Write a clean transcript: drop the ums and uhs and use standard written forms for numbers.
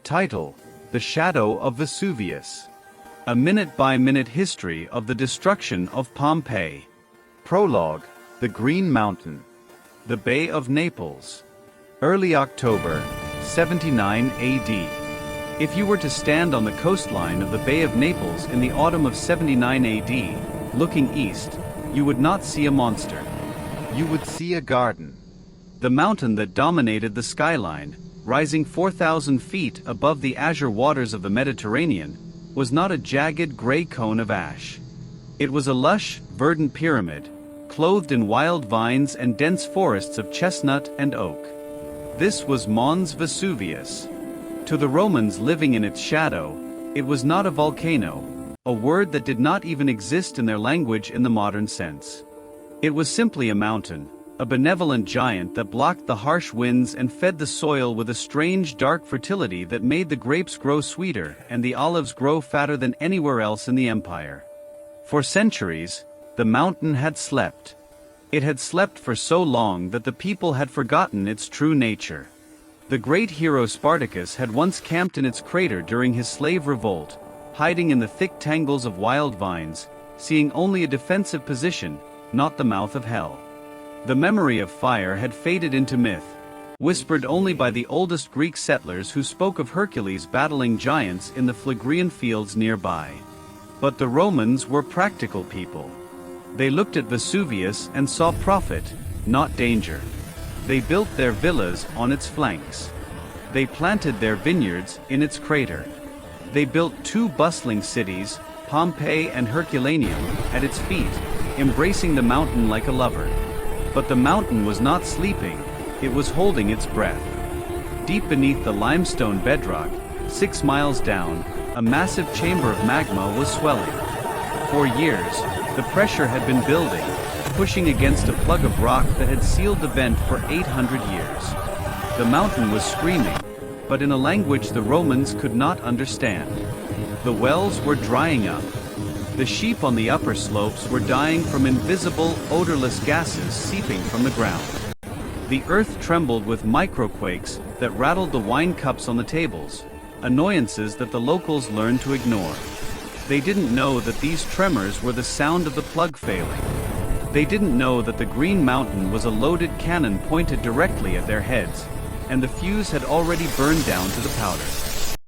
Title: The Shadow of Vesuvius. A minute-by-minute history of the destruction of Pompeii. Prologue: The Green Mountain. The Bay of Naples. Early October, 79 AD. If you were to stand on the coastline of the Bay of Naples in the autumn of 79 AD, looking east, you would not see a monster. You would see a garden. The mountain that dominated the skyline, rising 4,000 feet above the azure waters of the Mediterranean, was not a jagged gray cone of ash. It was a lush, verdant pyramid, clothed in wild vines and dense forests of chestnut and oak. This was Mons Vesuvius. To the Romans living in its shadow, it was not a volcano, a word that did not even exist in their language in the modern sense. It was simply a mountain, a benevolent giant that blocked the harsh winds and fed the soil with a strange dark fertility that made the grapes grow sweeter and the olives grow fatter than anywhere else in the empire. For centuries, the mountain had slept. It had slept for so long that the people had forgotten its true nature. The great hero Spartacus had once camped in its crater during his slave revolt, hiding in the thick tangles of wild vines, seeing only a defensive position, not the mouth of hell. The memory of fire had faded into myth, whispered only by the oldest Greek settlers who spoke of Hercules battling giants in the Phlegrean fields nearby. But the Romans were practical people. They looked at Vesuvius and saw profit, not danger. They built their villas on its flanks. They planted their vineyards in its crater. They built two bustling cities, Pompeii and Herculaneum, at its feet, embracing the mountain like a lover. But the mountain was not sleeping, it was holding its breath. Deep beneath the limestone bedrock, 6 miles down, a massive chamber of magma was swelling. For years, the pressure had been building, pushing against a plug of rock that had sealed the vent for 800 years. The mountain was screaming, but in a language the Romans could not understand. The wells were drying up. The sheep on the upper slopes were dying from invisible, odorless gases seeping from the ground. The earth trembled with microquakes that rattled the wine cups on the tables, annoyances that the locals learned to ignore. They didn't know that these tremors were the sound of the plug failing. They didn't know that the Green Mountain was a loaded cannon pointed directly at their heads, and the fuse had already burned down to the powder.